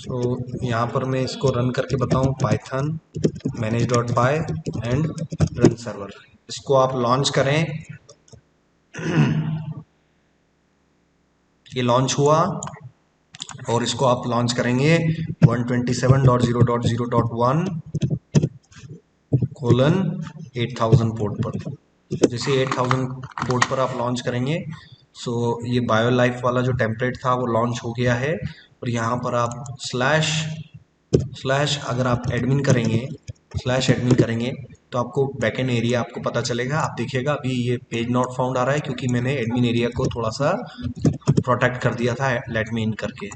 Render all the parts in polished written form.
तो यहाँ पर मैं इसको रन करके बताऊँ, Python manage.py and run server. इसको आप लॉन्च करें, ये लॉन्च हुआ और इसको आप लॉन्च करेंगे 127.0.0.1:8000 पोर्ट पर। जैसे 8000 पोर्ट पर आप लॉन्च करेंगे, सो ये बायो लाइफ वाला जो टेम्पलेट था वो लॉन्च हो गया है। और यहाँ पर आप स्लैश अगर आप एडमिन करेंगे तो आपको बैकएंड एरिया आपको पता चलेगा। आप देखिएगा अभी ये पेज नॉट फाउंड आ रहा है क्योंकि मैंने एडमिन एरिया को थोड़ा सा प्रोटेक्ट कर दिया था लेट मी इन करके।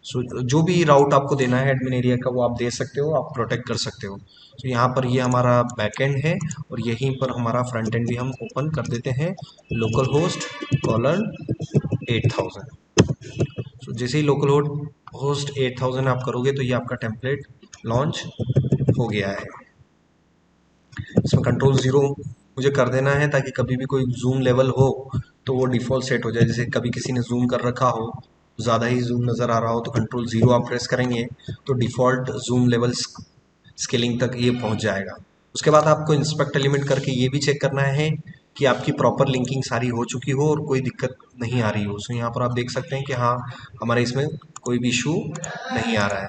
सो जो भी राउट आपको देना है एडमिन एरिया का वो आप दे सकते हो, आप प्रोटेक्ट कर सकते हो। तो यहाँ पर ये हमारा बैकएंड है और यहीं पर हमारा फ्रंट एंड भी हम ओपन कर देते हैं, लोकल होस्ट कॉलन 8000। सो जैसे ही लोकल होस्ट 8000 आप करोगे तो ये आपका टेम्पलेट लॉन्च हो गया है। इसमें कंट्रोल 0 मुझे कर देना है ताकि कभी भी कोई जूम लेवल हो तो वो डिफ़ॉल्ट सेट हो जाए। जैसे कभी किसी ने जूम कर रखा हो, ज़्यादा ही जूम नज़र आ रहा हो, तो कंट्रोल 0 आप प्रेस करेंगे तो डिफ़ॉल्ट जूम लेवल स्केलिंग तक ये पहुंच जाएगा। उसके बाद आपको इंस्पेक्ट एलिमेंट करके ये भी चेक करना है कि आपकी प्रॉपर लिंकिंग सारी हो चुकी हो और कोई दिक्कत नहीं आ रही हो। सो यहाँ पर आप देख सकते हैं कि हाँ, हमारे इसमें कोई भी इशू नहीं आ रहा है।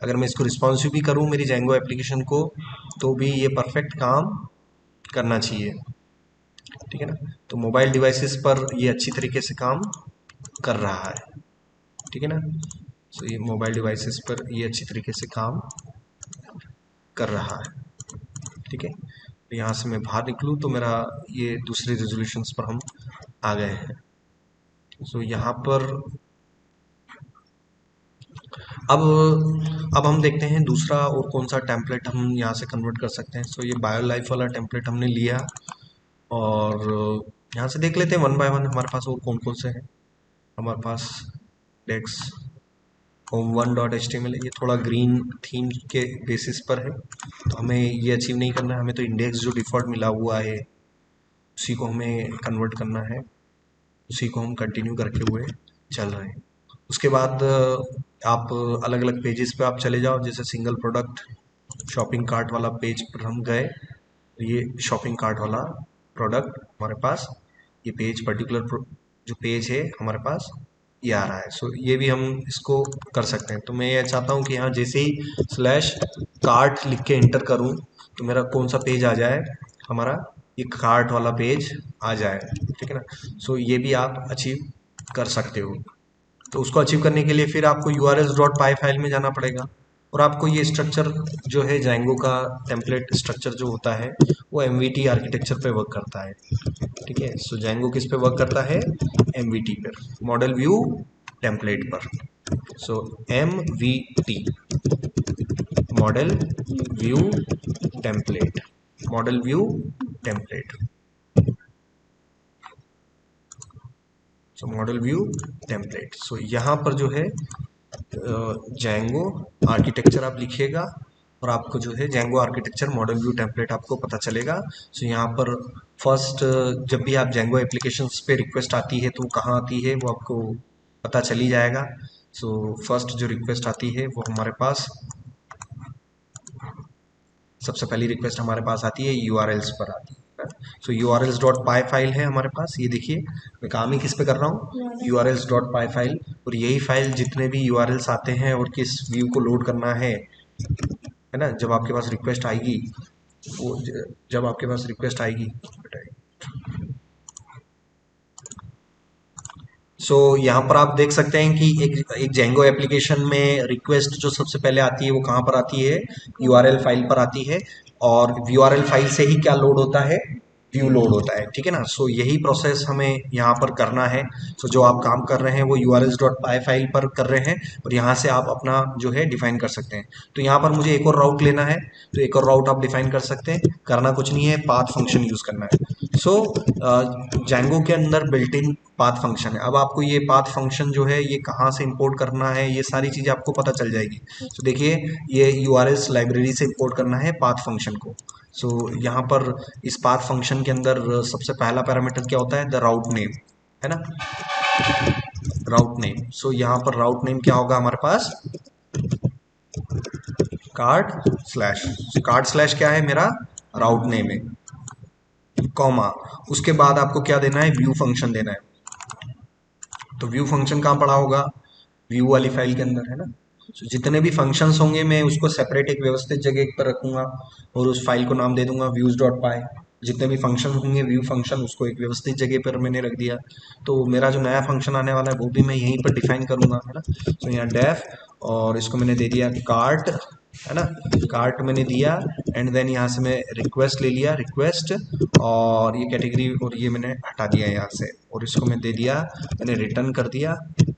अगर मैं इसको रिस्पॉन्सिव भी करूँ मेरी जेंगो एप्लीकेशन को, तो भी ये परफेक्ट काम करना चाहिए, ठीक है ना। तो मोबाइल डिवाइसेस पर ये अच्छी तरीके से काम कर रहा है, ठीक है ना। सो ये मोबाइल डिवाइसेस पर ये अच्छी तरीके से काम कर रहा है, ठीक है। तो यहाँ से मैं बाहर निकलूँ तो मेरा ये दूसरे रेजोल्यूशंस पर हम आ गए हैं। सो यहाँ पर अब हम देखते हैं दूसरा और कौन सा टेम्पलेट हम यहाँ से कन्वर्ट कर सकते हैं। सो ये बायो लाइफ वाला टेम्पलेट हमने लिया और यहाँ से देख लेते हैं वन बाय वन हमारे पास और कौन कौन से हैं। हमारे पास डेक्स home1.html, ये थोड़ा ग्रीन थीम के बेसिस पर है, तो हमें ये अचीव नहीं करना है। हमें तो इंडेक्स जो डिफ़ॉल्ट मिला हुआ है उसी को हमें कन्वर्ट करना है, उसी को हम कंटिन्यू करके हुए चल रहे हैं। उसके बाद आप अलग अलग पेजेस पे आप चले जाओ, जैसे सिंगल प्रोडक्ट शॉपिंग कार्ट वाला पेज पर हम गए, ये शॉपिंग कार्ट वाला प्रोडक्ट हमारे पास, ये पेज पर्टिकुलर जो पेज है हमारे पास ये आ रहा है। सो ये भी हम इसको कर सकते हैं। तो मैं ये चाहता हूँ कि यहाँ जैसे ही स्लैश कार्ट लिख के एंटर करूँ तो मेरा कौन सा पेज आ जाए, हमारा ये कार्ट वाला पेज आ जाए, ठीक है ना। सो ये भी आप अचीव कर सकते हो। तो उसको अचीव करने के लिए फिर आपको urls.py फाइल में जाना पड़ेगा और आपको ये स्ट्रक्चर जो है जैंगो का टेम्पलेट स्ट्रक्चर जो होता है वो एमवीटी आर्किटेक्चर पे वर्क करता है, ठीक है। सो जैंगो किस पे वर्क करता है, एमवीटी पर, मॉडल व्यू टेम्पलेट पर। So MVT model view template, model view template, so model view template. सो यहाँ पर जो है जैंगो आर्किटेक्चर आप लिखिएगा और आपको जो है Django architecture model view template आपको पता चलेगा। सो यहाँ पर फर्स्ट जब भी आप जैंगो एप्लीकेशंस पे रिक्वेस्ट आती है तो वो कहाँ आती है वो आपको पता चल ही जाएगा। सो फर्स्ट जो रिक्वेस्ट आती है वो हमारे पास, सबसे पहली रिक्वेस्ट हमारे पास आती है URLs पर आती है। सो urls.py फाइल है हमारे पास, ये देखिए मैं काम ही किस पे कर रहा हूँ, urls.py फाइल। और यही फाइल जितने भी URLs आते हैं और किस व्यू को लोड करना है ना, जब आपके पास रिक्वेस्ट आएगी वो जब आपके पास रिक्वेस्ट आएगी सो यहाँ पर आप देख सकते हैं कि एक जेंगो एप्लीकेशन में रिक्वेस्ट जो सबसे पहले आती है वो कहाँ पर आती है, URL फाइल पर आती है। और URL फाइल से ही क्या लोड होता है, व्यू लोड होता है, ठीक है ना। सो यही प्रोसेस हमें यहाँ पर करना है। सो जो आप काम कर रहे हैं वो urls.py फाइल पर कर रहे हैं और यहाँ से आप अपना जो है डिफाइन कर सकते हैं। तो यहाँ पर मुझे एक और राउट लेना है तो एक और राउट आप डिफाइन कर सकते हैं, करना कुछ नहीं है, पाथ फंक्शन यूज करना है। सो जैंगो के अंदर बिल्ट इन पाथ फंक्शन है। अब आपको ये पाथ फंक्शन जो है ये कहाँ से इंपोर्ट करना है ये सारी चीज़ें आपको पता चल जाएगी। तो देखिए ये URLs लाइब्रेरी से इंपोर्ट करना है पाथ फंक्शन को। सो यहाँ पर इस पाथ फंक्शन के अंदर सबसे पहला पैरामीटर क्या होता है, द राउट नेम, है ना, राउट नेम। सो यहाँ पर राउट नेम क्या होगा हमारे पास, कार्ट स्लैश, कार्ट स्लैश क्या है मेरा राउट नेम है, कॉमा, उसके बाद आपको क्या देना है, व्यू फंक्शन देना है। तो व्यू फंक्शन कहाँ पड़ा होगा, व्यू वाली फाइल के अंदर है ना। तो जितने भी फंक्शंस होंगे मैं उसको सेपरेट एक व्यवस्थित जगह पर रखूंगा और उस फाइल को नाम दे दूंगा व्यूज डॉट पाई। जितने भी फंक्शन होंगे व्यू फंक्शन उसको एक व्यवस्थित जगह पर मैंने रख दिया। तो मेरा जो नया फंक्शन आने वाला है वो भी मैं यहीं पर डिफाइन करूंगा है ना। तो यहाँ डेफ और इसको मैंने दे दिया कार्ट है ना, कार्ट मैंने दिया एंड देन यहाँ से मैं रिक्वेस्ट ले लिया, रिक्वेस्ट और ये कैटेगरी और ये मैंने हटा दिया यहाँ से और इसको मैं दे दिया, मैंने रिटर्न कर दिया।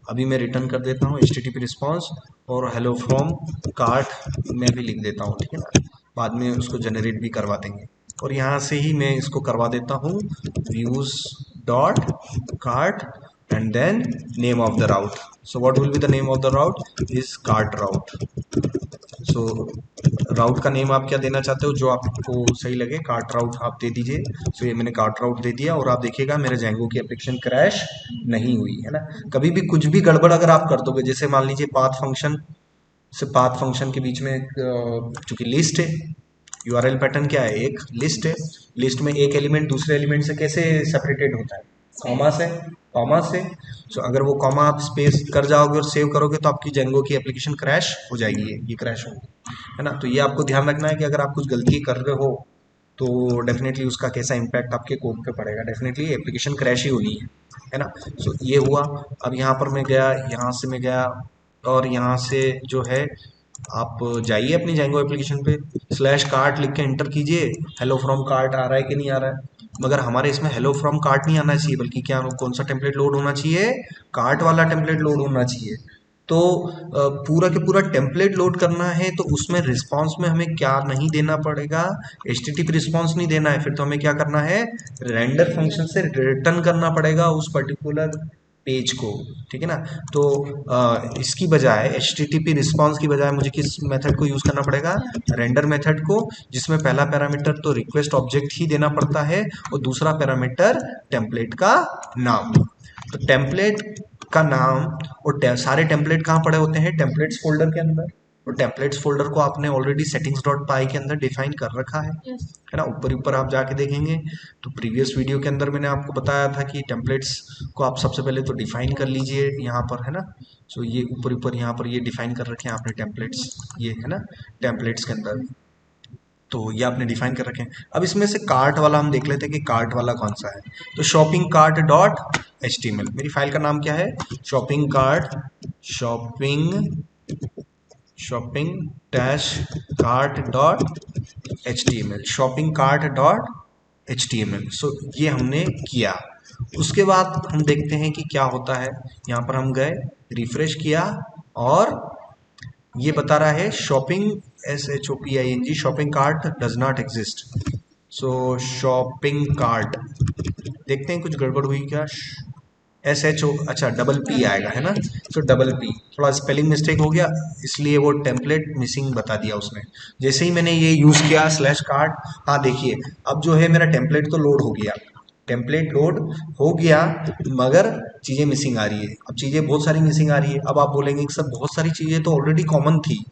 अभी मैं रिटर्न कर देता हूँ HTTP रिस्पॉन्स और हेलो फ्रॉम कार्ट मैं भी लिख देता हूँ, ठीक है ना, बाद में उसको जनरेट भी करवा देंगे। और यहाँ से ही मैं इसको करवा देता हूँ views dot cart and then name of the route. So what will be the name of the route is cart route. So राउट का नेम आप क्या देना चाहते हो, जो आपको सही लगे, कार्ट राउट आप दे दीजिए। सो ये मैंने कार्ट राउट दे दिया और आप देखिएगा मेरे जेंगो की एप्लीकेशन क्रैश नहीं हुई है ना। कभी भी कुछ भी गड़बड़ अगर आप कर दोगे, जैसे मान लीजिए पाथ फंक्शन से पाथ फंक्शन के बीच में चूंकि लिस्ट है, यूआरएल पैटर्न क्या है, एक लिस्ट है, लिस्ट में एक एलिमेंट दूसरे एलिमेंट से कैसे सेपरेटेड होता है, कॉमा से, कॉमा से। सो अगर वो कॉमा आप स्पेस कर जाओगे और सेव करोगे तो आपकी जेंगो की एप्लीकेशन क्रैश हो जाएगी, ये क्रैश होगी है ना। तो ये आपको ध्यान रखना है कि अगर आप कुछ गलती कर रहे हो तो डेफिनेटली उसका कैसा इम्पैक्ट आपके कोड पे पड़ेगा, डेफिनेटली एप्लीकेशन क्रैश ही होनी है ना। सो ये हुआ। अब यहाँ पर मैं गया, यहाँ से मैं गया और यहाँ से जो है आप जाइए अपनी जेंगो एप्लीकेशन पे, स्लैश कार्ट लिख के एंटर कीजिए, हेलो फ्रॉम कार्ट आ रहा है कि नहीं आ रहा है। मगर हमारे इसमें हेलो फ्रॉम कार्ट नहीं आना चाहिए, बल्कि क्या, कौन सा टेम्पलेट लोड होना चाहिए, कार्ट वाला टेम्पलेट लोड होना चाहिए। तो पूरा के पूरा टेम्पलेट लोड करना है तो उसमें रिस्पॉन्स में हमें क्या नहीं देना पड़ेगा, HTTP रिस्पॉन्स नहीं देना है, फिर तो हमें क्या करना है, रेंडर फंक्शन से रिटर्न करना पड़ेगा उस पर्टिकुलर पेज को, ठीक है ना। तो इसकी बजाय HTTP रिस्पॉन्स की बजाय मुझे किस मेथड को यूज करना पड़ेगा, रेंडर मेथड को, जिसमें पहला पैरामीटर तो रिक्वेस्ट ऑब्जेक्ट ही देना पड़ता है और दूसरा पैरामीटर टेम्पलेट का नाम। तो टेम्पलेट का नाम और सारे टेम्पलेट कहाँ पड़े होते हैं, टेम्पलेट्स फोल्डर के अंदर। और टेम्पलेट्स फोल्डर को आपने ऑलरेडी सेटिंग्स डॉट पाई के अंदर डिफाइन कर रखा है ना। ऊपर ऊपर आप जाके देखेंगे तो प्रीवियस वीडियो के अंदर मैंने आपको बताया था कि टेम्पलेट्स को आप सबसे पहले तो डिफाइन कर लीजिए यहाँ पर है ना। सो ये ऊपर ऊपर यहाँ पर ये डिफाइन कर रखे हैं आपने टेम्पलेट्स, ये है ना टेम्पलेट्स के अंदर, तो ये आपने डिफाइन कर रखे हैं। अब इसमें से कार्ट वाला हम देख लेते हैं कि कार्ट वाला कौन सा है। तो शॉपिंग कार्ट डॉट HTML, मेरी फाइल का नाम क्या है, shopping cart, shopping dash cart dot HTML, shopping cart dot HTML। सो ये हमने किया। उसके बाद हम देखते हैं कि क्या होता है। यहाँ पर हम गए, रिफ्रेश किया और ये बता रहा है shopping SHOPING shopping cart does not exist. So shopping cart, देखते हैं कुछ गड़बड़ हुई क्या, SHO, अच्छा डबल P आएगा है ना। सो डबल P, थोड़ा स्पेलिंग मिस्टेक हो गया इसलिए वो टेम्पलेट मिसिंग बता दिया उसने। जैसे ही मैंने ये यूज़ किया स्लैश कार्ट, हाँ देखिए अब जो है मेरा टेम्पलेट तो लोड हो गया, टेम्पलेट लोड हो गया मगर चीज़ें मिसिंग आ रही है। अब चीज़ें बहुत सारी मिसिंग आ रही है। अब आप बोलेंगे कि सब बहुत सारी चीज़ें तो ऑलरेडी कॉमन थी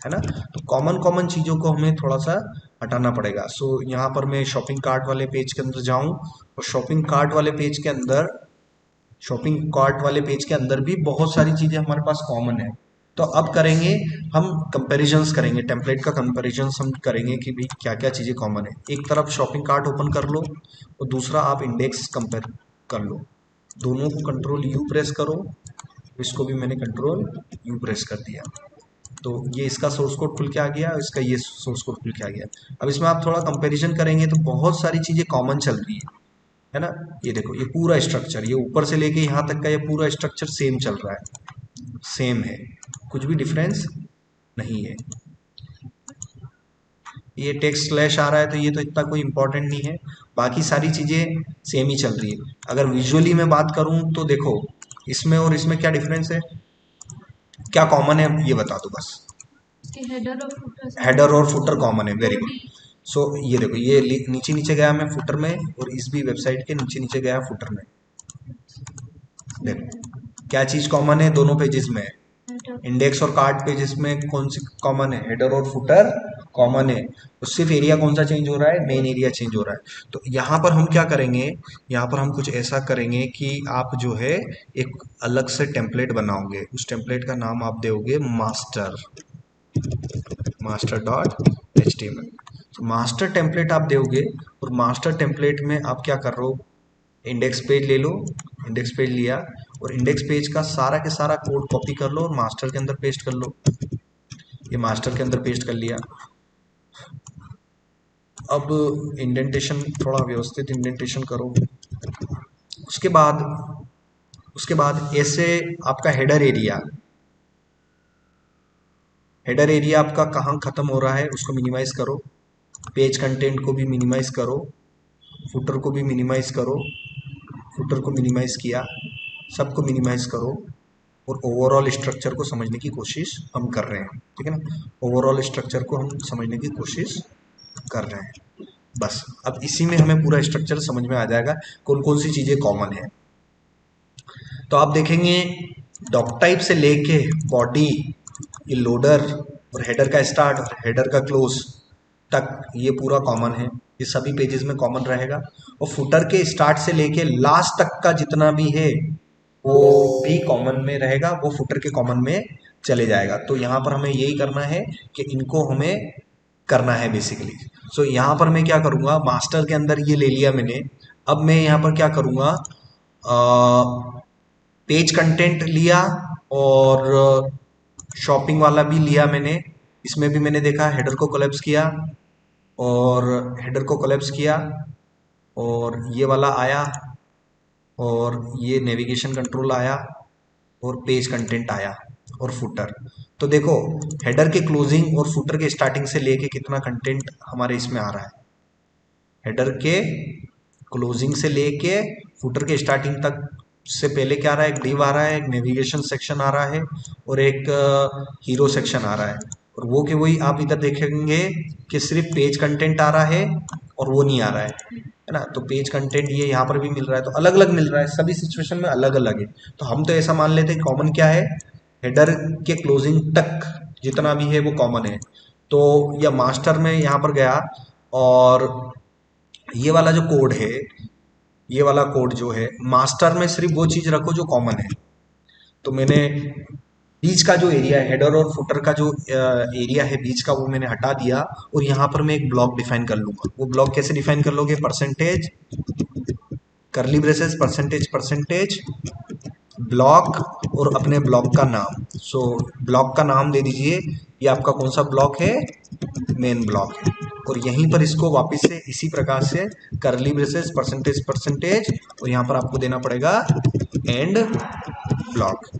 है ना, तो कॉमन कॉमन चीज़ों को हमें थोड़ा सा हटाना पड़ेगा। सो यहाँ पर मैं शॉपिंग कार्ट वाले पेज के अंदर जाऊँ और शॉपिंग कार्ट वाले पेज के अंदर, शॉपिंग कार्ट वाले पेज के अंदर भी बहुत सारी चीज़ें हमारे पास कॉमन है। तो अब करेंगे हम कंपैरिजंस करेंगे, टेम्पलेट का कंपैरिजंस हम करेंगे कि भाई क्या क्या चीज़ें कॉमन है। एक तरफ शॉपिंग कार्ट ओपन कर लो और दूसरा आप इंडेक्स कंपेयर कर लो, दोनों को कंट्रोल U प्रेस करो, इसको भी मैंने कंट्रोल U प्रेस कर दिया। तो ये इसका सोर्स कोड खुल के आ गया, इसका ये सोर्स कोड खुल के आ गया। अब इसमें आप थोड़ा कंपैरिजन करेंगे तो बहुत सारी चीज़ें कॉमन चल रही है ना। ये देखो ये पूरा स्ट्रक्चर, ये ऊपर से लेके यहाँ तक का ये पूरा स्ट्रक्चर सेम चल रहा है, सेम है, कुछ भी डिफरेंस नहीं है। ये टेक्स्ट स्लैश आ रहा है तो ये तो इतना कोई इंपॉर्टेंट नहीं है, बाकी सारी चीज़ें सेम ही चल रही है। अगर विजुअली मैं बात करूँ तो देखो इसमें और इसमें क्या डिफरेंस है, क्या कॉमन है ये बता दो बस। हेडर और फुटर कॉमन है, वेरी गुड। सो ये देखो ये नीचे नीचे गया मैं फुटर में और इस भी वेबसाइट के नीचे नीचे गया फुटर में। देखो क्या चीज कॉमन है दोनों पेजेस में, इंडेक्स और कार्ड पेजेस में कौन सी कॉमन है, हेडर और फुटर कॉमन है, तो सिर्फ एरिया कौन सा चेंज हो रहा है, मेन एरिया चेंज हो रहा है। तो यहाँ पर हम क्या करेंगे, यहाँ पर हम कुछ ऐसा करेंगे कि आप जो है एक अलग से टेम्पलेट बनाओगे, उस टेम्पलेट का नाम आप दोगे master, master dot H T M L. Master template आप दोगे, और मास्टर टेम्पलेट में आप क्या कर रहे हो, इंडेक्स पेज ले लो, इंडेक्स पेज लिया, और इंडेक्स पेज का सारा के सारा कोड कॉपी कर लो और मास्टर के अंदर पेस्ट कर लो। ये मास्टर के अंदर पेस्ट कर लिया। अब इंडेंटेशन थोड़ा व्यवस्थित इंडेंटेशन करो। उसके बाद ऐसे आपका हेडर एरिया, हेडर एरिया आपका कहाँ खत्म हो रहा है उसको मिनिमाइज करो, पेज कंटेंट को भी मिनिमाइज करो, फुटर को भी मिनिमाइज करो, फुटर को मिनिमाइज किया, सबको मिनिमाइज करो, और ओवरऑल स्ट्रक्चर को समझने की कोशिश हम कर रहे हैं, ठीक है ना, ओवरऑल स्ट्रक्चर को हम समझने की कोशिश कर रहे हैं। बस अब इसी में हमें पूरा स्ट्रक्चर समझ में आ जाएगा कौन कौन सी चीज़ें कॉमन है। तो आप देखेंगे डॉक टाइप से लेके बॉडी, ये लोडर और हेडर का स्टार्ट और हेडर का क्लोज तक ये पूरा कॉमन है, ये सभी पेजेस में कॉमन रहेगा। और फुटर के स्टार्ट से लेके लास्ट तक का जितना भी है वो भी कॉमन में रहेगा, वो फुटर के कॉमन में चले जाएगा। तो यहाँ पर हमें यही करना है कि इनको हमें करना है बेसिकली। सो यहाँ पर मैं क्या करूँगा, मास्टर के अंदर ये ले लिया मैंने, अब मैं यहाँ पर क्या करूँगा, पेज कंटेंट लिया और शॉपिंग वाला भी लिया मैंने, इसमें भी मैंने देखा हेडर को कोलैप्स किया, और हेडर को कोलैप्स किया, और ये वाला आया, और ये नेविगेशन कंट्रोल आया, और पेज कंटेंट आया, और फुटर। तो देखो हेडर के क्लोजिंग और फुटर के स्टार्टिंग से लेके कितना कंटेंट हमारे इसमें आ रहा है, हेडर के क्लोजिंग से लेके फुटर के स्टार्टिंग तक से पहले क्या आ रहा है, एक डिव आ रहा है, एक नेविगेशन सेक्शन आ रहा है, और एक हीरो सेक्शन आ रहा है। और वो के वही आप इधर देखेंगे कि सिर्फ पेज कंटेंट आ रहा है और वो नहीं आ रहा है ना। तो पेज कंटेंट ये यहाँ पर भी मिल रहा है, तो अलग अलग मिल रहा है, सभी सिचुएशन में अलग अलग है। तो हम तो ऐसा मान लेते हैं कॉमन क्या है, हेडर के क्लोजिंग तक जितना भी है वो कॉमन है। तो या मास्टर में यहाँ पर गया, और ये वाला जो कोड है, ये वाला कोड जो है मास्टर में सिर्फ वो चीज रखो जो कॉमन है। तो मैंने बीच का जो एरिया है, हेडर और फुटर का जो एरिया है बीच का, वो मैंने हटा दिया, और यहाँ पर मैं एक ब्लॉक डिफाइन कर लूंगा। वो ब्लॉक कैसे डिफाइन कर लोगे, परसेंटेज करली ब्रेसेस परसेंटेज परसेंटेज ब्लॉक और अपने ब्लॉक का नाम। सो ब्लॉक का नाम दे दीजिए, ये आपका कौन सा ब्लॉक है, मेन ब्लॉक है। और यहीं पर इसको वापस से इसी प्रकार से करली ब्रेसेस परसेंटेज परसेंटेज, और यहाँ पर आपको देना पड़ेगा एंड ब्लॉक।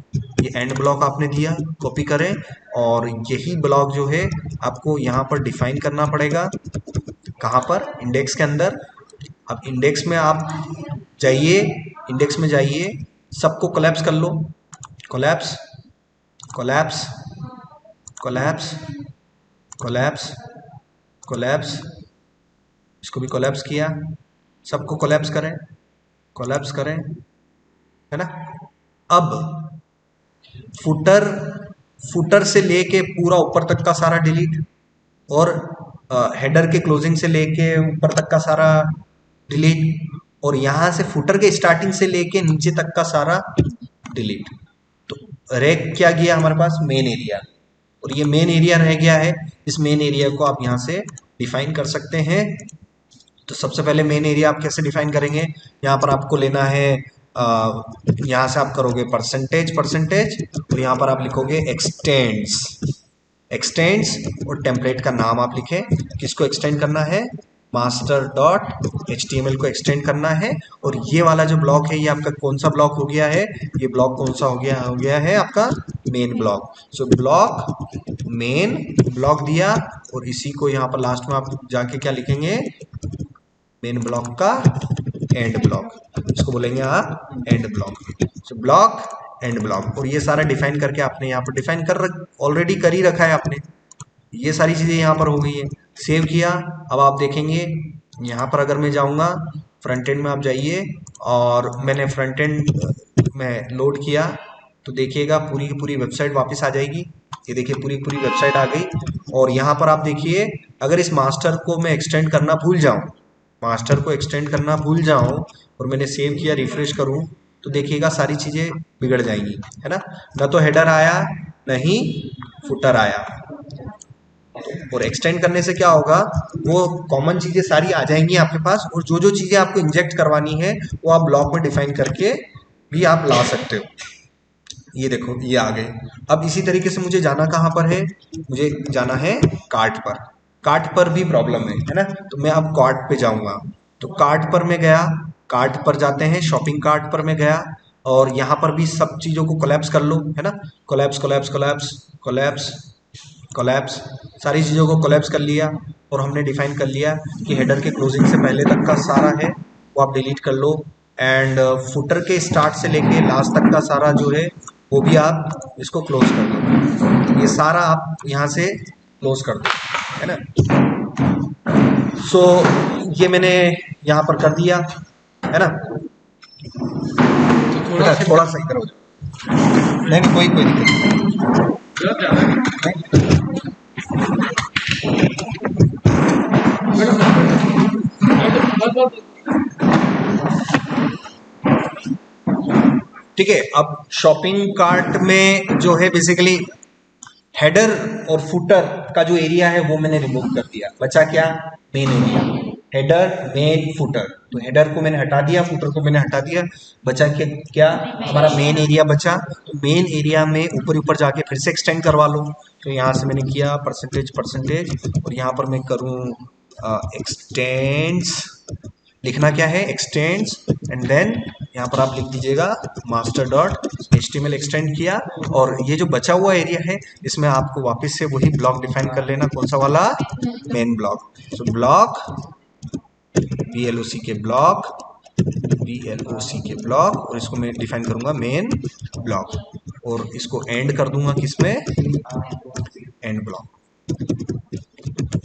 ये एंड ब्लॉक आपने दिया, कॉपी करें, और यही ब्लॉक जो है आपको यहाँ पर डिफाइन करना पड़ेगा, कहाँ पर, इंडेक्स के अंदर। अब इंडेक्स में आप जाइए, इंडेक्स में जाइए, सबको कोलैप्स कर लो, collapse collapse collapse collapse collapse, इसको भी कोलैप्स किया, सबको कोलैप्स करें, कोलैप्स करें, है ना। अब फुटर, फुटर से लेके पूरा ऊपर तक का सारा डिलीट, और हेडर के क्लोजिंग से लेके ऊपर तक का सारा डिलीट, और यहाँ से फुटर के स्टार्टिंग से लेके नीचे तक का सारा डिलीट। तो रैक क्या गया हमारे पास, मेन एरिया, और ये मेन एरिया रह गया है। इस मेन एरिया को आप यहाँ से डिफाइन कर सकते हैं। तो सबसे पहले मेन एरिया आप कैसे डिफाइन करेंगे, यहाँ पर आपको लेना है, यहाँ से आप करोगे परसेंटेज परसेंटेज, और यहाँ पर आप लिखोगे एक्सटेंड्स, एक्सटेंड्स, और टेम्पलेट का नाम आप लिखें, किसको एक्सटेंड करना है, master dot H T M L को एक्सटेंड करना है। और ये वाला जो ब्लॉक है ये आपका कौन सा ब्लॉक हो गया है, ये ब्लॉक कौन सा हो गया है आपका main block. So block main block दिया, और इसी को यहाँ पर लास्ट में आप जाके क्या लिखेंगे, मेन ब्लॉक का एंड ब्लॉक, इसको बोलेंगे आप and block. So block and block, और ये सारा डिफाइन करके आपने यहाँ पर डिफाइन कर ऑलरेडी कर ही रखा है आपने, ये सारी चीज़ें यहाँ पर हो गई है, सेव किया। अब आप देखेंगे यहाँ पर अगर मैं जाऊँगा फ्रंट एंड में, आप जाइए, और मैंने फ्रंट एंड में लोड किया, तो देखिएगा पूरी की पूरी वेबसाइट वापस आ जाएगी। ये देखिए पूरी पूरी वेबसाइट आ गई। और यहाँ पर आप देखिए, अगर इस मास्टर को मैं एक्सटेंड करना भूल जाऊँ, मास्टर को एक्सटेंड करना भूल जाऊँ और मैंने सेव किया, रिफ्रेश करूँ, तो देखिएगा सारी चीज़ें बिगड़ जाएंगी, है ना। न तो हेडर आया, नहीं फुटर आया। और एक्सटेंड करने से क्या होगा, वो कॉमन चीजें सारी आ जाएंगी आपके पास, और जो जो चीजें आपको इंजेक्ट करवानी है वो आप ब्लॉक में डिफाइन करके भी आप ला सकते हो। ये देखो ये आ गए। अब इसी तरीके से मुझे जाना कहाँ पर है, मुझे जाना है कार्ट पर। कार्ट पर भी प्रॉब्लम है ना, तो मैं अब कार्ट पे जाऊंगा। तो कार्ट पर मैं गया, कार्ट पर जाते हैं, शॉपिंग कार्ट पर मैं गया, और यहाँ पर भी सब चीजों को कोलैप्स कर लो, है ना। Collapse collapse collapse collapse collapse, सारी चीज़ों को कोलैप्स कर लिया। और हमने डिफाइन कर लिया कि हेडर के क्लोजिंग से पहले तक का सारा है वो आप डिलीट कर लो, एंड फुटर के स्टार्ट से लेके लास्ट तक का सारा जो है वो भी आप इसको क्लोज कर दो। ये सारा आप यहाँ से क्लोज कर दो, है ना। सो ये मैंने यहाँ पर कर दिया, है ना। तो थोड़ा सा इधर हो जाओ। नहीं कोई दिक्कत नहीं। ठीक है, अब शॉपिंग कार्ट में जो है बेसिकली हेडर और फुटर का जो एरिया है वो मैंने रिमूव कर दिया। बचा क्या, main area, header main footer. तो हेडर को मैंने हटा दिया, फुटर को मैंने हटा दिया। बचा क्या, हमारा मेन एरिया बचा। तो मेन एरिया में ऊपर ऊपर जाके फिर से एक्सटेंड करवा लो। तो यहाँ से मैंने किया परसेंटेज परसेंटेज, और यहाँ पर मैं करूँ एक्सटेंड्स, लिखना क्या है एक्सटेंड्स, एंड देन यहाँ पर आप लिख दीजिएगा मास्टर डॉट एचटीएमएल। एक्सटेंड किया, और ये जो बचा हुआ एरिया है इसमें आपको वापस से वही ब्लॉक डिफाइन कर लेना। कौन सा वाला, मेन ब्लॉक। तो ब्लॉक BLOC के ब्लॉक, BLOC के ब्लॉक, और इसको मैं डिफाइन करूंगा मेन ब्लॉक, और इसको एंड कर दूंगा किसमें, एंड ब्लॉक।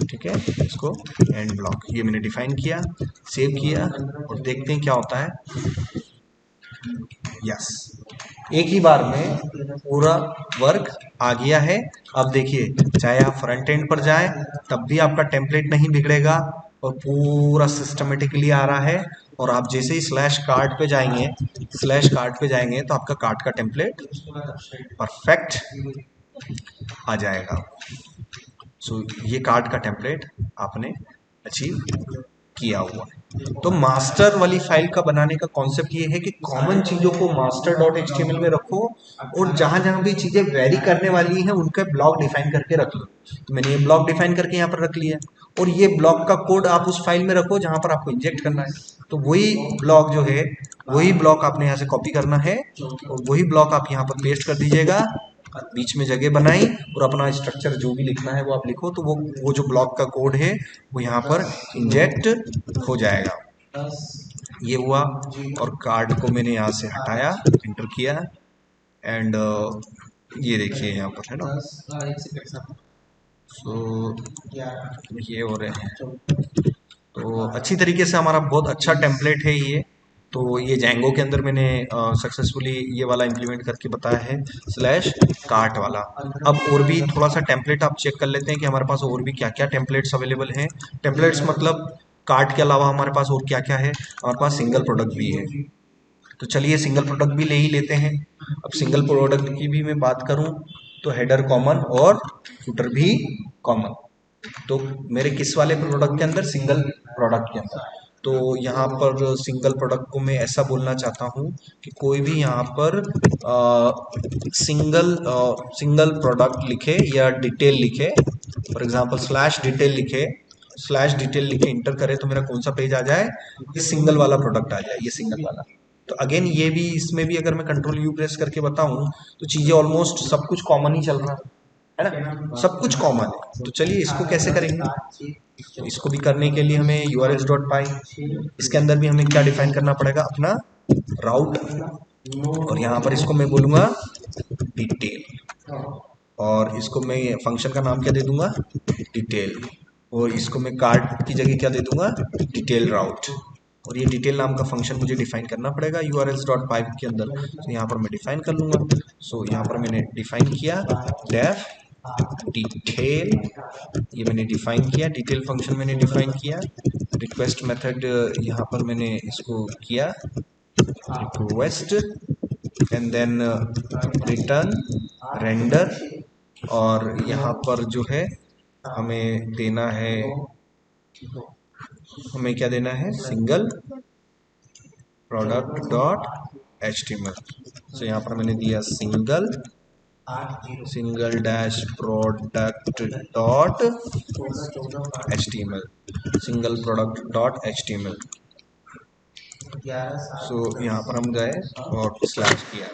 ठीक है, इसको एंड ब्लॉक ये मैंने डिफाइन किया, सेव किया, और देखते हैं क्या होता है। यस, एक ही बार में पूरा वर्क आ गया है। अब देखिए, चाहे आप फ्रंट एंड पर जाएं तब भी आपका टेम्पलेट नहीं बिगड़ेगा, और पूरा सिस्टमेटिकली आ रहा है। और आप जैसे ही स्लैश कार्ट पे जाएंगे, स्लैश कार्ट पे जाएंगे तो आपका कार्ट का टेम्पलेट परफेक्ट आ जाएगा। सो ये कार्ड का टेम्पलेट आपने अचीव किया हुआ है। तो मास्टर वाली फाइल का बनाने का कॉन्सेप्ट ये है कि कॉमन चीजों को मास्टर डॉट एचटीएमएल में रखो, और जहां जहां भी चीजें वेरी करने वाली हैं उनका ब्लॉक डिफाइन करके रख लो। तो मैंने ये ब्लॉक डिफाइन करके यहाँ पर रख लिया, और ये ब्लॉक का कोड आप उस फाइल में रखो जहां पर आपको इंजेक्ट करना है। तो वही ब्लॉक जो है, वही ब्लॉक आपने यहाँ से कॉपी करना है, और वही ब्लॉक आप यहाँ पर पेस्ट कर दीजिएगा। बीच में जगह बनाई, और अपना स्ट्रक्चर जो भी लिखना है वो आप लिखो। तो वो जो ब्लॉक का कोड है वो यहाँ पर इंजेक्ट हो जाएगा। ये हुआ, और कार्ड को मैंने यहाँ से हटाया, एंटर किया, एंड ये देखिए यहाँ पर है ना। सो ये हो रहे हैं। तो अच्छी तरीके से हमारा बहुत अच्छा टेम्पलेट है ये। तो ये जैंगो के अंदर मैंने सक्सेसफुली ये वाला इम्प्लीमेंट करके बताया है, स्लैश कार्ट वाला। अब और भी थोड़ा सा टेम्पलेट आप चेक कर लेते हैं कि हमारे पास और भी क्या क्या टेम्पलेट्स अवेलेबल हैं। टेम्पलेट्स मतलब कार्ट के अलावा हमारे पास और क्या क्या है, हमारे पास सिंगल प्रोडक्ट भी है। तो चलिए सिंगल प्रोडक्ट भी ले ही लेते हैं। अब सिंगल प्रोडक्ट की भी मैं बात करूं तो हेडर कॉमन और फुटर भी कॉमन। तो मेरे किस वाले प्रोडक्ट के अंदर, सिंगल प्रोडक्ट के अंदर। तो यहाँ पर सिंगल प्रोडक्ट को मैं ऐसा बोलना चाहता हूँ कि कोई भी यहाँ पर सिंगल प्रोडक्ट लिखे या डिटेल लिखे, फॉर एग्जांपल स्लैश डिटेल लिखे इंटर करे तो मेरा कौन सा पेज आ जाए, ये सिंगल वाला प्रोडक्ट आ जाए, ये सिंगल वाला। तो अगेन ये भी, इसमें भी अगर मैं कंट्रोल यू प्रेस करके बताऊं तो चीजें ऑलमोस्ट सब कुछ कॉमन ही चल रहा है ना, सब कुछ कॉमन है। तो चलिए इसको कैसे करेंगे। तो इसको भी करने के लिए हमें urls.py, इसके अंदर भी हमें क्या डिफाइन करना पड़ेगा, अपना राउट, और यहाँ पर इसको मैं बोलूंगा डिटेल, और इसको मैं फंक्शन का नाम क्या दे दूंगा, डिटेल, और इसको मैं कार्ड की जगह क्या दे दूंगा, डिटेल राउट, और ये डिटेल नाम का फंक्शन मुझे डिफाइन करना पड़ेगा urls.py के अंदर। तो यहाँ पर मैं डिफाइन कर लूँगा। सो यहाँ पर मैंने डिफाइन किया डेफ डिटेल, ये मैंने डिफाइन किया, डिटेल फंक्शन मैंने डिफाइन किया। रिक्वेस्ट मेथड यहाँ पर मैंने इसको किया request, and then return render, और यहाँ पर जो है हमें देना है, हमें क्या देना है, सिंगल प्रोडक्ट डॉट HTML। सो यहाँ पर मैंने दिया single dash product dot HTML, single product dot HTML। सो यहाँ पर हम गए और स्लैश किया।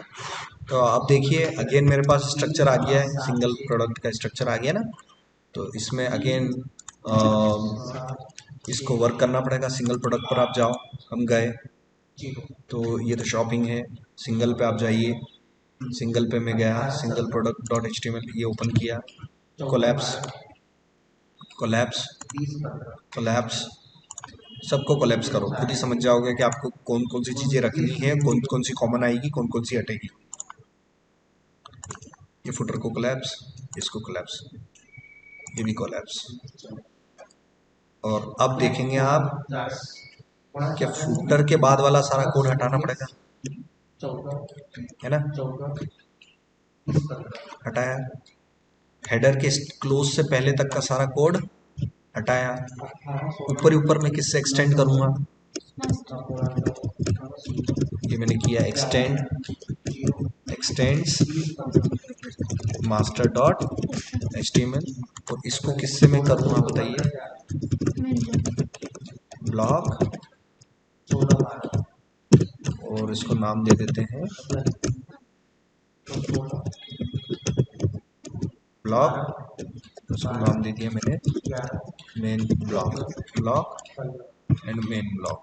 तो अब देखिए अगेन मेरे पास स्ट्रक्चर आ गया है, सिंगल प्रोडक्ट का स्ट्रक्चर आ गया ना। तो इसमें अगेन इसको वर्क करना पड़ेगा। सिंगल प्रोडक्ट पर आप जाओ, हम गए, तो ये तो शॉपिंग है, सिंगल पे आप जाइए, सिंगल पे मैं गया, सिंगल प्रोडक्ट डॉट HTML ये ओपन किया, कोलैप्स कोलैप्स कोलैप्स, सबको कोलैप्स करो, खुद ही समझ जाओगे कि आपको कौन कौन सी चीज़ें रखनी है, कौन कौन सी कॉमन आएगी, कौन कौन सी हटेगी। ये फुटर को कोलैप्स, इसको कोलैप्स, ये भी कोलैप्स। और अब देखेंगे आप क्या फुटर के बाद वाला सारा कोड हटाना पड़ेगा, है ना। हटाया, हेडर के क्लोज से पहले तक का सारा कोड हटाया। ऊपर ही ऊपर मैं किससे एक्सटेंड करूंगा, ये मैंने किया एक्सटेंड्स मास्टर डॉट HTML, और इसको किससे मैं करूंगा बताइए, ब्लॉक, और इसको नाम दे देते हैं ब्लॉक, उसको नाम दे दिया मैंने main block end main block,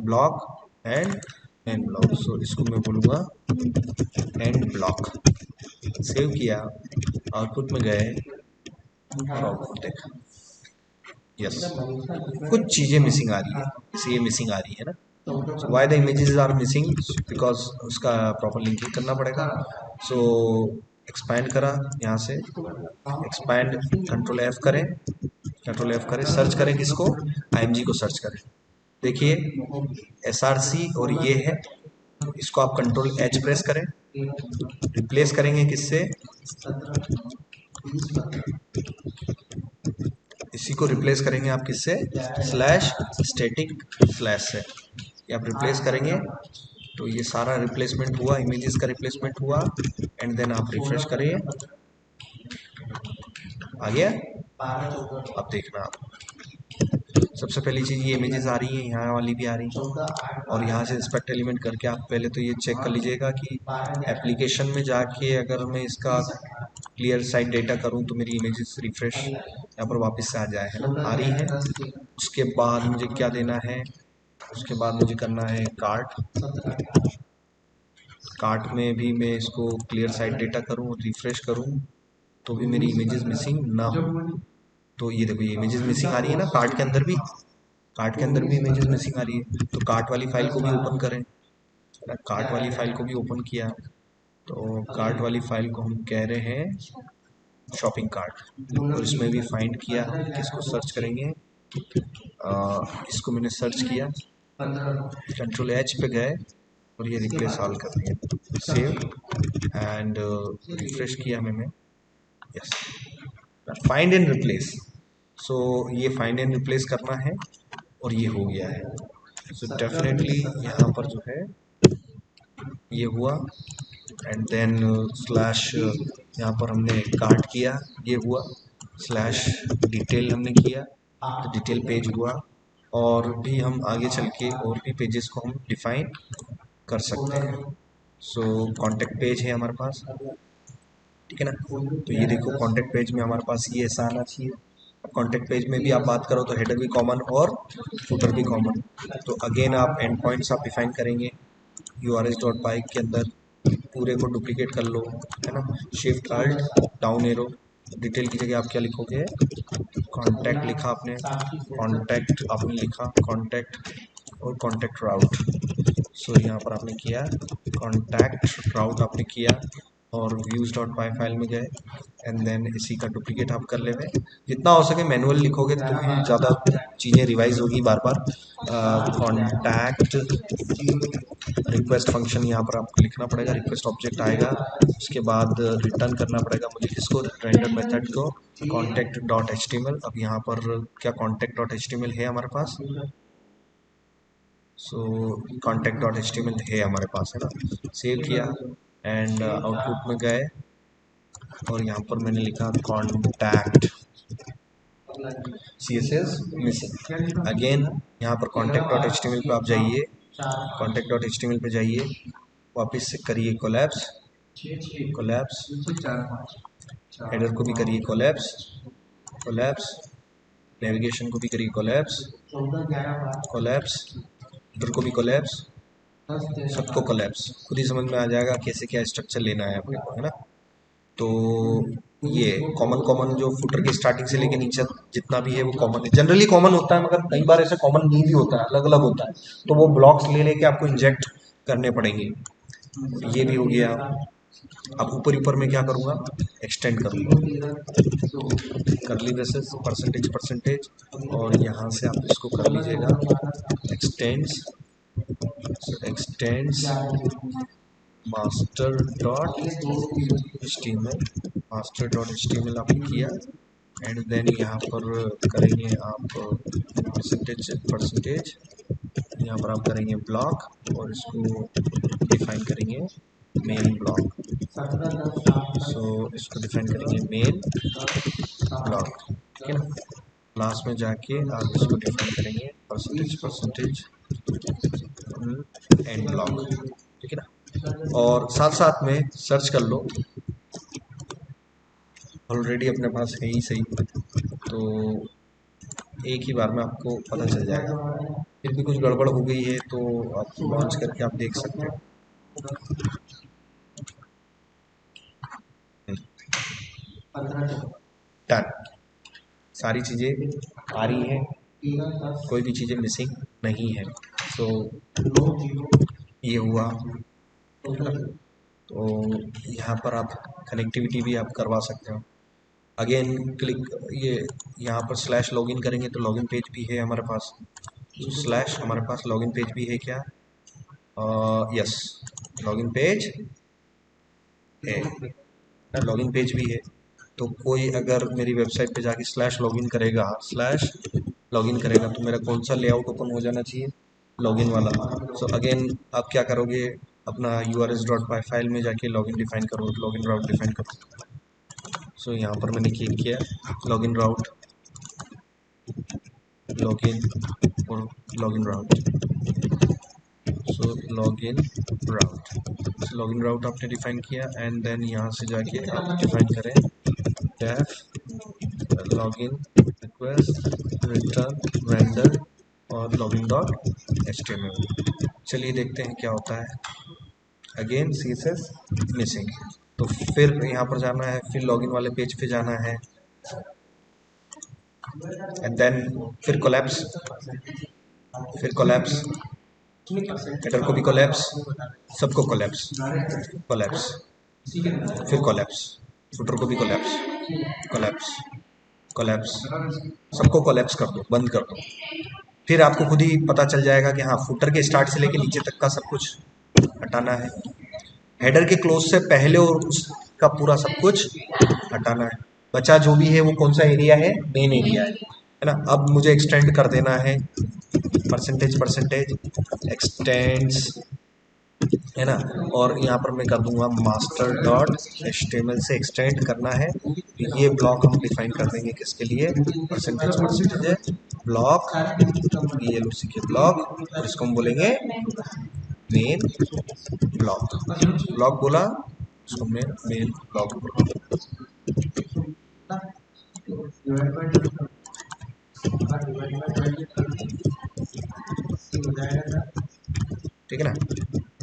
block end main block. So इसको मैं बोलूँगा एंड ब्लॉक। सेव किया, आउटपुट में गए और आउटपुट देखा, यस कुछ चीज़ें मिसिंग आ रही है, इसे ये मिसिंग आ रही है ना। So why the images are missing, because उसका प्रॉपर लिंकिंग करना पड़ेगा। सो एक्सपैंड करा यहाँ से, एक्सपैंड कंट्रोल F करें, सर्च करें किसको, IMG को सर्च करें। देखिए SRC और ये है, इसको आप कंट्रोल H प्रेस करें, रिप्लेस करेंगे किससे, इसी को रिप्लेस करेंगे आप किससे, स्लैश स्टैटिक स्लैश से, ये आप रिप्लेस करेंगे। तो ये सारा रिप्लेसमेंट हुआ, इमेजेस का रिप्लेसमेंट हुआ, एंड देन आप रिफ्रेश करिए, आ गया। अब देखना आप, सबसे पहली चीज़ ये इमेजेस आ रही है, यहाँ वाली भी आ रही है, और यहाँ से इंस्पेक्ट एलिमेंट करके आप पहले तो ये चेक कर लीजिएगा कि एप्लीकेशन में जाके अगर मैं इसका क्लियर साइट डेटा करूँ तो मेरी इमेजेस रिफ्रेश यहाँ पर वापस से आ जाए, है ना, आ रही है। उसके बाद मुझे क्या देना है, उसके बाद मुझे करना है कार्ट में भी मैं इसको क्लियर साइट डेटा करूँ, रिफ्रेश करूँ तो भी मेरी इमेजेस मिसिंग ना हो। तो ये देखो ये इमेजेस मिसिंग आ रही है ना, कार्ट के अंदर भी इमेजेस मिसिंग आ रही है। तो कार्ट वाली फाइल को भी ओपन करें, कार्ट वाली फाइल को भी ओपन किया, तो कार्ट वाली फाइल को हम कह रहे हैं शॉपिंग कार्ट, और इसमें भी फाइंड किया, किसको सर्च करेंगे, इसको मैंने सर्च किया, कंट्रोल H पे गए और ये रिप्लेस ऑल कर दिया, सेव एंड रिफ्रेश किया मैंने, यस फाइंड एंड रिप्लेस। सो ये फाइंड एंड रिप्लेस करना है और ये हो गया है। सो डेफिनेटली यहाँ पर जो है ये हुआ, एंड देन स्लैश यहाँ पर हमने कार्ट किया, ये हुआ, स्लैश डिटेल हमने किया तो डिटेल पेज हुआ, और भी हम आगे चल के और भी पेजेस को हम डिफाइन कर सकते हैं। सो कॉन्टेक्ट पेज है हमारे पास, ठीक है ना। तो ये देखो कॉन्टेक्ट पेज में हमारे पास ये ऐसा आना चाहिए। अब कॉन्टेक्ट पेज में भी आप बात करो तो हेडर भी कॉमन और फुटर भी कॉमन। तो अगेन आप एंड पॉइंट्स आप डिफाइन करेंगे urls.py के अंदर, पूरे को डुप्लीकेट कर लो, है ना, shift alt down arrow, detail की जगह आप क्या लिखोगे, कॉन्टैक्ट लिखा आपने, कॉन्टैक्ट आपने लिखा कॉन्टैक्ट और कॉन्टैक्ट राउट। सो यहाँ पर आपने किया कॉन्टैक्ट राउट आपने किया और व्यूज डॉट पाई फाइल में गए एंड देन इसी का डुप्लीकेट आप कर लेंगे। जितना हो सके मैनुअल लिखोगे तो ही ज़्यादा चीज़ें रिवाइज होगी बार बार। कॉन्टैक्ट रिक्वेस्ट फंक्शन यहाँ पर आपको लिखना पड़ेगा, रिक्वेस्ट ऑब्जेक्ट आएगा, उसके बाद रिटर्न करना पड़ेगा मुझे किसको, रेंडर मेथड को, contact dot H T M L. अब यहाँ पर क्या contact dot H T M L है हमारे पास, so contact dot H T M L है हमारे पास, है ना। सेव किया एंड आउटपुट में गए और यहाँ पर मैंने लिखा contact C S S missing. Again यहाँ पर contact dot H T M L पर आप जाइए, contact dot H T M L पर जाइए, वापस से करिए कोलैप्स, कोलैप्स हेडर को भी करिए कोलैप्स, कोलैप्स नेविगेशन को भी करिए कोलैप्स, कोलैप्स हेडर को भी कोलैप्स, सबको कोलैप्स। खुद ही समझ में आ जाएगा कैसे क्या स्ट्रक्चर लेना है अपने को, है ना। तो ये कॉमन कॉमन जो फुटर की स्टार्टिंग से लेके नीचे जितना भी है वो कॉमन है, जनरली कॉमन होता है, मगर कई बार ऐसे कॉमन नहीं भी होता है, अलग अलग होता है, तो वो ब्लॉक्स ले लेके आपको इंजेक्ट करने पड़ेंगे। ये भी हो गया। अब ऊपर ऊपर में क्या करूँगा, एक्सटेंड करूँगा, करली ब्रेसेस परसेंटेज परसेंटेज, और यहाँ से आप इसको कर लीजिएगा extends, extends master dot H T M L, master dot H T M L आपने किया एंड देन यहाँ पर करेंगे आप परसेंटेज परसेंटेज, यहाँ पर आप करेंगे ब्लॉक और इसको डिफाइन करेंगे मेन ब्लॉक। सो इसको डिफाइन करेंगे मेन ब्लॉक, ठीक है ना। लास्ट में जाके आप इसको डिफाइन करेंगे परसेंटेज परसेंटेज एंड ब्लॉक, ठीक है ना। और साथ साथ में सर्च कर लो, ऑलरेडी अपने पास है ही सही, तो एक ही बार में आपको पता चल जाएगा। फिर भी कुछ गड़बड़ हो गई है तो आप लॉन्च करके आप देख सकते हो। डन, सारी चीज़ें आ रही हैं, कोई भी चीज़ें मिसिंग नहीं है। सो ये हुआ, तो यहाँ पर आप कनेक्टिविटी भी आप करवा सकते हो। अगेन क्लिक, ये यहाँ पर स्लैश लॉगिन करेंगे तो लॉगिन पेज भी है हमारे पास, स्लैश हमारे पास लॉगिन पेज भी है क्या, यस लॉगिन पेज है, लॉगिन पेज भी है। तो कोई अगर मेरी वेबसाइट पे जाके स्लैश लॉगिन करेगा, स्लैश लॉगिन करेगा तो मेरा कौन सा लेआउट ओपन हो जाना चाहिए, लॉगिन वाला। सो अगेन आप क्या करोगे, अपना यूआरएस डॉट पाई फाइल में जाके लॉगिन डिफाइन करो, लॉगिन राउट डिफाइन करो। सो यहाँ पर मैंने क्लिक किया लॉगिन राउट, लॉगिन और लॉगिन राउट, सो लॉगिन राउट, लॉगिन राउट आपने डिफाइन किया एंड देन यहाँ से जाके आप डिफाइन करें def login request return render और login dot H T M L. चलिए देखते हैं क्या होता है। Again C S S missing, तो फिर यहाँ पर जाना है, फिर लॉगिन वाले पेज पे जाना है एंड देन फिर कोलैप्स, फिर कोलैप्स हेडर को भी कोलैप्स, सबको कोलैप्स, कोलैप्स फिर कोलैप्स, फुटर को भी कोलैप्स, कोलैप्स कोलैप्स, सबको कोलैप्स कर दो, बंद कर दो। फिर आपको खुद ही पता चल जाएगा कि हाँ फुटर के स्टार्ट से लेके नीचे तक का सब कुछ हटाना है, हेडर के क्लोज से पहले और उसका पूरा सब कुछ हटाना है। बचा जो भी है वो कौन सा एरिया है, मेन एरिया है ना। अब मुझे एक्सटेंड कर देना है परसेंटेज परसेंटेज एक्सटेंड्स, है ना, और यहाँ पर मैं कर दूंगा मास्टर डॉट एचटीएमएल से एक्सटेंड करना है। तो ये ब्लॉक हम डिफाइन कर देंगे किसके लिए, परसेंटेज परसेंटेज ब्लॉक, ये लो के ब्लॉक, और इसको हम बोलेंगे मेन ब्लॉक, ब्लॉक बोला इसको मेन मेन ब्लॉक बोला। ठीक है ना।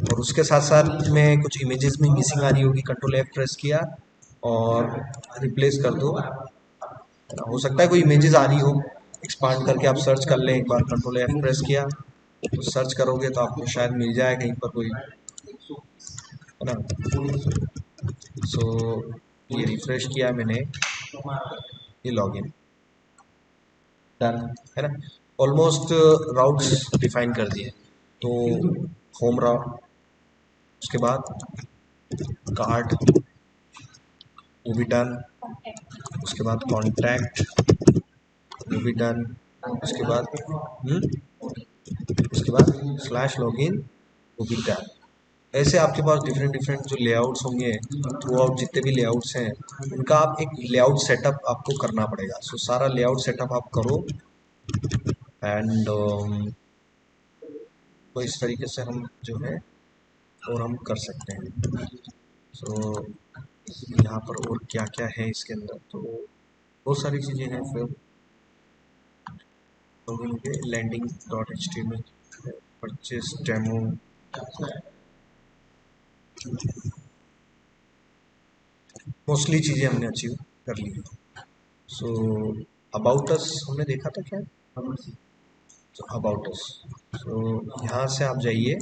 और उसके साथ साथ में कुछ इमेजेस में मिसिंग आ रही होगी, कंट्रोल एफ प्रेस किया और रिप्लेस कर दो। हो सकता है कोई इमेजेस आ रही हो, एक्सपांड करके आप सर्च कर लें। एक बार कंट्रोल एफ प्रेस किया तो सर्च करोगे तो आपको शायद मिल जाए कहीं पर कोई, है ना। सो ये रिफ्रेश किया मैंने, ये लॉगिन डन, है ना। ऑलमोस्ट राउट्स डिफाइन कर दिए। तो होम राउट, उसके बाद कार्ड, वो भी डन। उसके बाद कॉन्टैक्ट, वो भी डन। उसके बाद उसके बाद स्लैश लॉगिन, वो भी डन। ऐसे आपके पास डिफरेंट डिफरेंट जो लेआउट्स होंगे थ्रू आउट, जितने भी लेआउट्स हैं उनका आप एक लेआउट सेटअप आपको करना पड़ेगा। सो सारा लेआउट सेटअप आप करो एंड तो इस तरीके से हम जो है और हम कर सकते हैं। सो यहाँ पर और क्या क्या है इसके अंदर, तो बहुत सारी चीज़ें हैं। फिर लॉगिन के landing dot H T M L, purchase demo, mostly चीज़ें हमने अचीव कर ली। सो अबाउट अस हमने देखा था क्या, अबाउट अस। सो यहाँ से आप जाइए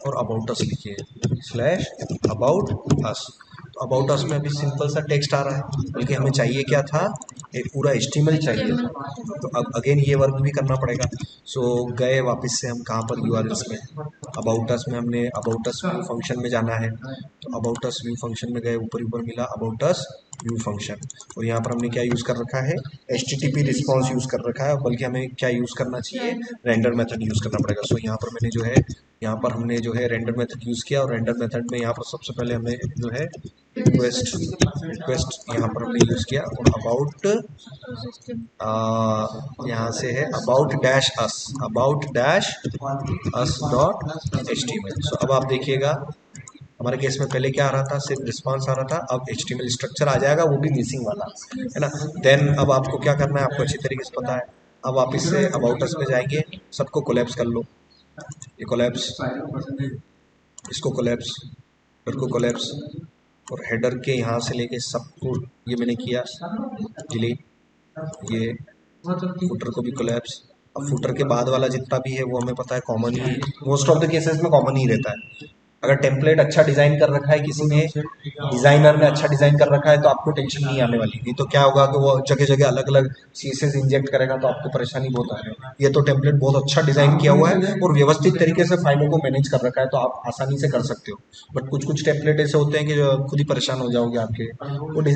और अबाउट अस लिखिए, स्लैश अबाउट अस। तो अबाउट अस में अभी सिंपल सा टेक्स्ट आ रहा है, बल्कि हमें चाहिए क्या था, एक पूरा HTML चाहिए था। तो अब अगेन ये वर्क भी करना पड़ेगा। सो गए वापस से हम कहाँ पर, URLs में, अबाउट अस में हमने अबाउट अस व्यू फंक्शन में जाना है। तो अबाउट अस व्यू फंक्शन में गए, ऊपर ऊपर मिला अबाउट अस व्यू फंक्शन, और यहाँ पर हमने क्या यूज़ कर रखा है, HTTP रिस्पॉन्स यूज़ कर रखा है। बल्कि हमें क्या यूज़ करना चाहिए, रेंडर मेथड यूज़ करना पड़ेगा। सो यहाँ पर मैंने जो है, यहाँ पर हमने जो है रेंडर मेथड यूज़ किया, और रेंडर मेथड में यहाँ पर सबसे पहले हमें जो है रिक्वेस्ट रिक्वेस्ट यहाँ पर हमने यूज़ किया, और अबाउट यहाँ से है about dash us, about dash us dot H T M L. So अब आप देखिएगा हमारे केस में पहले क्या आ रहा था, सिर्फ रिस्पांस आ रहा था। अब HTML स्ट्रक्चर आ जाएगा, वो भी मिसिंग वाला, है ना। देन अब आपको क्या करना है, आपको अच्छी तरीके से पता है। अब आप इससे अबाउट अस में जाएंगे, सबको कोलैप्स कर लो, ये कोलैप्स, इसको कोलैप्स, फिर को कोलैप्स, और हेडर के यहाँ से लेके सबको ये मैंने किया डिलीट, ये फुटर को भी कोलैप्स। अब फुटर के बाद वाला जितना भी है वो हमें पता है common he, most of the cases में कॉमन ही रहता है। अगर टेम्पलेट अच्छा डिजाइन कर रखा है किसी ने, डिजाइनर ने अच्छा डिजाइन कर रखा है, तो आपको टेंशन नहीं आने वाली। नहीं तो क्या होगा कि वो जगह जगह अलग अलग CSS इंजेक्ट करेगा, तो आपको परेशानी बहुत आएगी। ये तो टेम्पलेट बहुत अच्छा डिजाइन किया हुआ है और व्यवस्थित तरीके से फाइलों को मैनेज कर रखा है, तो आप आसानी से कर सकते हो। बट कुछ कुछ टेम्पलेट ऐसे होते हैं कि जो खुद ही परेशान हो जाओगे आपके,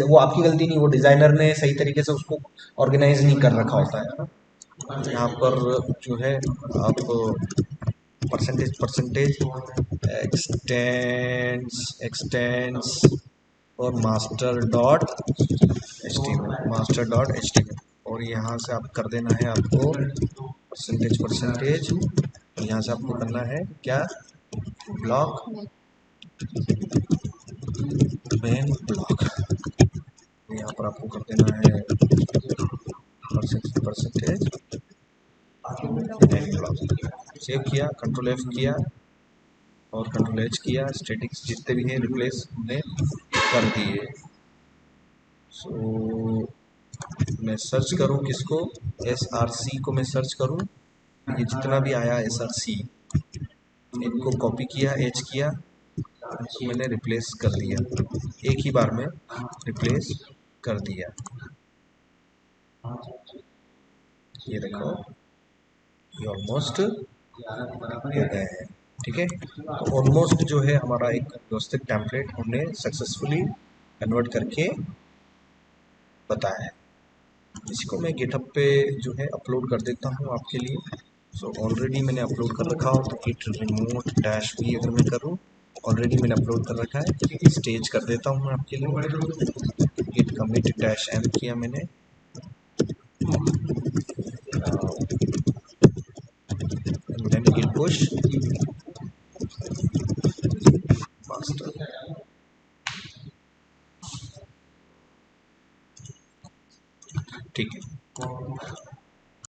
वो आपकी गलती नहीं, वो डिजाइनर ने सही तरीके से उसको ऑर्गेनाइज नहीं कर रखा होता है। यहाँ पर जो है आप परसेंटेज परसेंटेज एक्सटेंड्स और master.html, और यहाँ से आप कर देना है आपको परसेंटेज, और यहाँ से आपको करना है क्या, ब्लॉक, मेन ब्लॉक। यहाँ पर आपको कर देना है परसेंटेज मेन ब्लॉक। सेव किया, कंट्रोल F किया और कंट्रोल H किया, स्टैटिक्स जितने भी हैं रिप्लेस हमने कर दिए। सो मैं सर्च करूं किसको, SRC को मैं सर्च करूं, ये जितना भी आया SRC, इनको कॉपी किया, H किया, तो मैंने रिप्लेस कर दिया, एक ही बार में रिप्लेस कर दिया। ये देखो, ये ऑलमोस्ट हो गए हैं, ठीक है। तो ऑलमोस्ट जो है हमारा एक व्यवस्थित टेम्पलेट हमने सक्सेसफुली कन्वर्ट करके बताया है। इसको मैं गिटहब पे जो है अपलोड कर देता हूँ आपके लिए। सो ऑलरेडी मैंने अपलोड कर रखा हो, तो गिट रिमोट डैश भी अगर मैं करूँ, ऑलरेडी मैंने अपलोड कर रखा है, स्टेज कर देता हूँ मैं आपके लिए। गिट कमिट डैश M किया मैंने, देन गिट पुश,